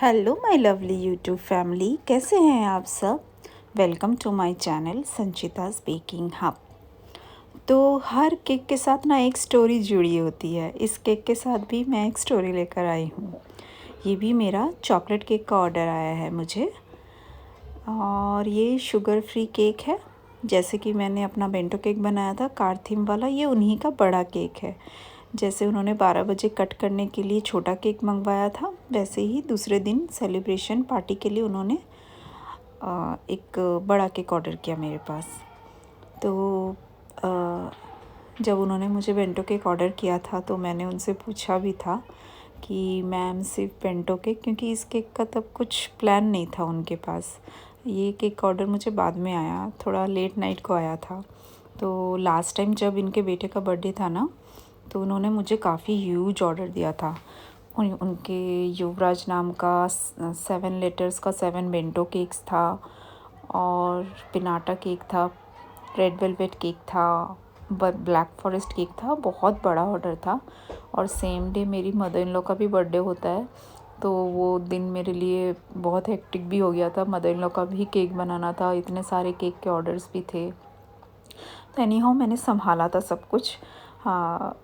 Hello my lovely YouTube family, कैसे हैं आप सब। Welcome to my channel Sanchita's baking hub. तो हर केक के साथ ना एक स्टोरी जुड़ी होती है। इस केक के साथ भी मैं एक स्टोरी लेकर आई हूँ। ये भी मेरा चॉकलेट केक का ऑर्डर आया है मुझे, और ये शुगर फ्री केक है। जैसे कि मैंने अपना बेंटो केक बनाया था कार थीम वाला, ये उन्हीं का बड़ा केक है। जैसे उन्होंने 12 बजे कट करने के लिए छोटा केक मंगवाया था, वैसे ही दूसरे दिन सेलिब्रेशन पार्टी के लिए उन्होंने एक बड़ा केक ऑर्डर किया मेरे पास। तो जब उन्होंने मुझे बेंटो केक ऑर्डर किया था तो मैंने उनसे पूछा भी था कि मैम सिर्फ बेंटो केक, क्योंकि इस केक का तब कुछ प्लान नहीं था उनके पास। ये केक ऑर्डर मुझे बाद में आया, थोड़ा लेट नाइट को आया था। तो लास्ट टाइम जब इनके बेटे का बर्थडे था ना, तो उन्होंने मुझे काफ़ी ह्यूज ऑर्डर दिया था। उनके युवराज नाम का 7 लेटर्स का 7 बेंटो केक्स था, और पिनाटा केक था, रेड वेलवेट केक था, ब्लैक फॉरेस्ट केक था। बहुत बड़ा ऑर्डर था। और सेम डे मेरी मदर इन लॉ का भी बर्थडे होता है, तो वो दिन मेरे लिए बहुत हेक्टिक भी हो गया था। मदर इन लॉ का भी केक बनाना था, इतने सारे केक के ऑर्डर्स भी थे। तो एनी हाउ मैंने संभाला था सब कुछ। हाँ,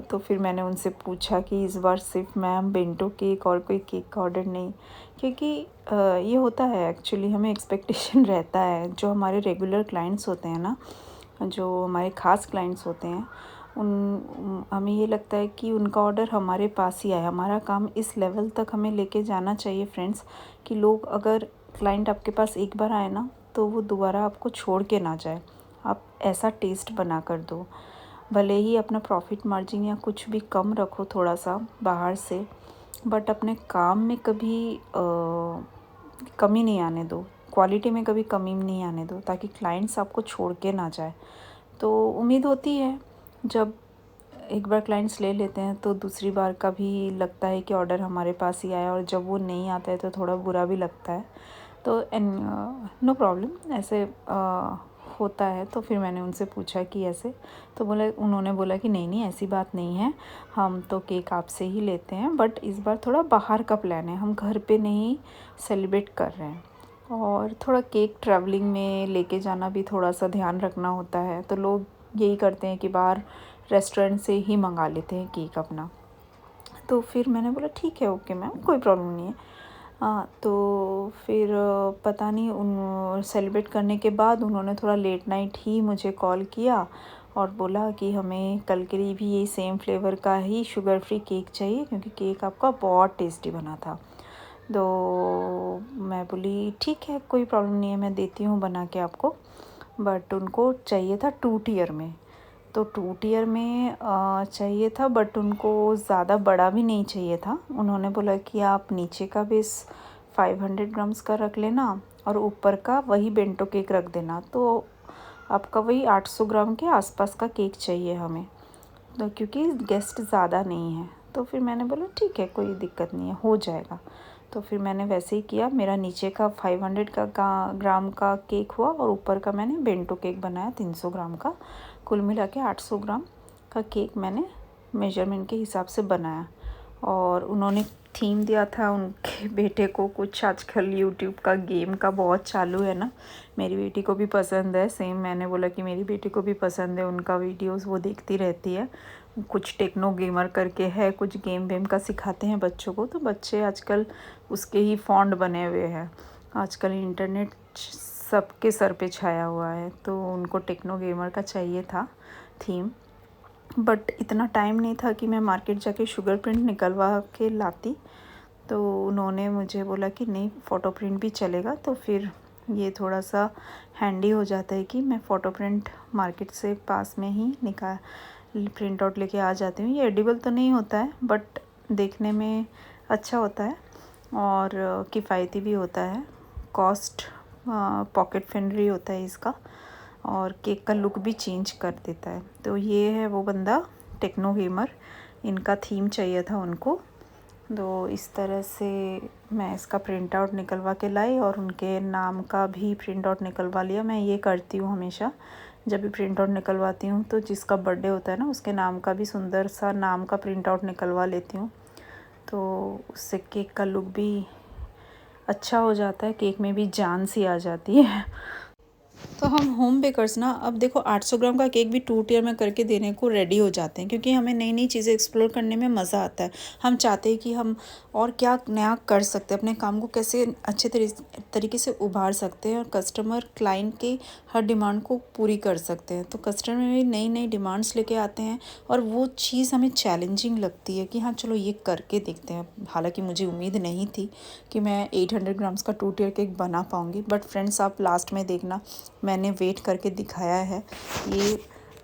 तो फिर मैंने उनसे पूछा कि इस बार सिर्फ मैम बेंटो केक और कोई केक का ऑर्डर नहीं, क्योंकि ये होता है एक्चुअली, हमें एक्सपेक्टेशन रहता है। जो हमारे रेगुलर क्लाइंट्स होते हैं ना, जो हमारे ख़ास क्लाइंट्स होते हैं, हमें ये लगता है कि उनका ऑर्डर हमारे पास ही आए। हमारा काम इस लेवल तक हमें लेके जाना चाहिए फ्रेंड्स, कि लोग, अगर क्लाइंट आपके पास एक बार आए ना, तो वो दोबारा आपको छोड़ के ना जाए। आप ऐसा टेस्ट बना कर दो, भले ही अपना प्रॉफिट मार्जिन या कुछ भी कम रखो थोड़ा सा बाहर से, बट अपने काम में कभी कमी नहीं आने दो, क्वालिटी में कभी कमी नहीं आने दो, ताकि क्लाइंट्स आपको छोड़ के ना जाए। तो उम्मीद होती है, जब एक बार क्लाइंट्स ले लेते हैं तो दूसरी बार का भी लगता है कि ऑर्डर हमारे पास ही आया, और जब वो नहीं आता है तो थोड़ा बुरा भी लगता है। तो नो प्रॉब्लम, ऐसे होता है। तो फिर मैंने उनसे पूछा कि ऐसे, तो उन्होंने बोला कि नहीं नहीं, ऐसी बात नहीं है, हम तो केक आपसे ही लेते हैं, बट इस बार थोड़ा बाहर का प्लान है, हम घर पे नहीं सेलिब्रेट कर रहे हैं। और थोड़ा केक ट्रैवलिंग में लेके जाना भी थोड़ा सा ध्यान रखना होता है, तो लोग यही करते हैं कि बाहर रेस्टोरेंट से ही मंगा लेते हैं केक अपना। तो फिर मैंने बोला ठीक है, ओके मैम, कोई प्रॉब्लम नहीं है। हाँ, तो फिर पता नहीं, उन सेलिब्रेट करने के बाद उन्होंने थोड़ा लेट नाइट ही मुझे कॉल किया और बोला कि हमें कल के लिए भी यही सेम फ्लेवर का ही शुगर फ्री केक चाहिए, क्योंकि केक आपका बहुत टेस्टी बना था। तो मैं बोली ठीक है, कोई प्रॉब्लम नहीं है, मैं देती हूँ बना के आपको। बट उनको चाहिए था 2 टियर में। तो 2 टियर में चाहिए था, बट उनको ज़्यादा बड़ा भी नहीं चाहिए था। उन्होंने बोला कि आप नीचे का बेस 500 ग्राम्स का रख लेना, और ऊपर का वही बेंटो केक रख देना। तो आपका वही 800 ग्राम के आसपास का केक चाहिए हमें, तो क्योंकि गेस्ट ज़्यादा नहीं है। तो फिर मैंने बोला ठीक है, कोई दिक्कत नहीं है, हो जाएगा। तो फिर मैंने वैसे ही किया। मेरा नीचे का 500 ग्राम का केक हुआ, और ऊपर का मैंने बेंटो केक बनाया 300 ग्राम का। कुल मिला के 800 ग्राम का केक मैंने मेजरमेंट के हिसाब से बनाया। और उन्होंने थीम दिया था उनके बेटे को, कुछ आजकल यूट्यूब का गेम का बहुत चालू है ना, मेरी बेटी को भी पसंद है। सेम मैंने बोला कि मेरी बेटी को भी पसंद है, उनका वीडियोस वो देखती रहती है। कुछ टेक्नो गेमर करके है, कुछ गेम वेम का सिखाते हैं बच्चों को, तो बच्चे आजकल उसके ही फॉन्ड बने हुए हैं। आजकल इंटरनेट सबके सर पे छाया हुआ है, तो उनको टेक्नो गेमर का चाहिए था थीम। बट इतना टाइम नहीं था कि मैं मार्केट जाके शुगर प्रिंट निकलवा के लाती। तो उन्होंने मुझे बोला कि नहीं, फ़ोटो प्रिंट भी चलेगा। तो फिर ये थोड़ा सा हैंडी हो जाता है कि मैं फ़ोटो प्रिंट मार्केट से पास में ही प्रिंट आउट लेके आ जाती हूँ। ये एडिबल तो नहीं होता है, बट देखने में अच्छा होता है और किफ़ायती भी होता है। कॉस्ट पॉकेट फ्रेंडली होता है इसका, और केक का लुक भी चेंज कर देता है। तो ये है वो बंदा, टेक्नो गेमर, इनका थीम चाहिए था उनको। तो इस तरह से मैं इसका प्रिंट आउट निकलवा के लाई, और उनके नाम का भी प्रिंट आउट निकलवा लिया। मैं ये करती हूँ हमेशा, जब भी प्रिंट आउट निकलवाती हूँ तो जिसका बर्थडे होता है ना, उसके नाम का भी सुंदर सा नाम का प्रिंट आउट निकलवा लेती हूँ। तो उससे केक का लुक भी अच्छा हो जाता है, केक में भी जान सी आ जाती है। तो हम होम बेकर्स ना अब देखो 800 ग्राम का केक भी 2 टियर में करके देने को रेडी हो जाते हैं, क्योंकि हमें नई नई चीज़ें एक्सप्लोर करने में मज़ा आता है। हम चाहते हैं कि हम और क्या नया कर सकते हैं, अपने काम को कैसे अच्छे तरीके से उभार सकते हैं और कस्टमर क्लाइंट की हर डिमांड को पूरी कर सकते हैं। तो कस्टमर भी नई नई डिमांड्स लेके आते हैं और वो चीज़ हमें चैलेंजिंग लगती है कि हाँ चलो ये करके देखते हैं। हालांकि मुझे उम्मीद नहीं थी कि मैं 800 ग्राम्स का 2 टियर केक बना पाऊँगी, बट फ्रेंड्स आप लास्ट में देखना, मैंने वेट करके दिखाया है। ये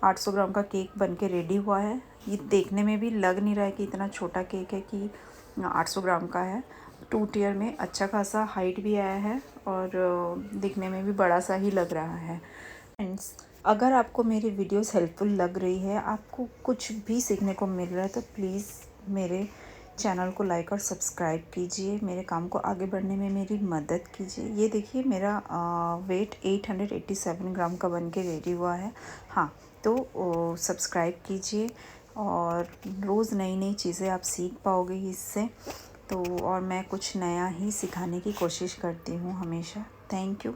800 ग्राम का केक बन के रेडी हुआ है। ये देखने में भी लग नहीं रहा है कि इतना छोटा केक है कि 800 ग्राम का है। 2 टियर में अच्छा खासा हाइट भी आया है और दिखने में भी बड़ा सा ही लग रहा है। फ्रेंड्स, अगर आपको मेरी वीडियोस हेल्पफुल लग रही है, आपको कुछ भी सीखने को मिल रहा है, तो प्लीज़ मेरे चैनल को लाइक और सब्सक्राइब कीजिए। मेरे काम को आगे बढ़ने में मेरी मदद कीजिए। ये देखिए मेरा वेट 887 ग्राम का बन के रेडी हुआ है। हाँ, तो सब्सक्राइब कीजिए और रोज़ नई नई चीज़ें आप सीख पाओगे इससे। तो और मैं कुछ नया ही सिखाने की कोशिश करती हूँ हमेशा। Thank you.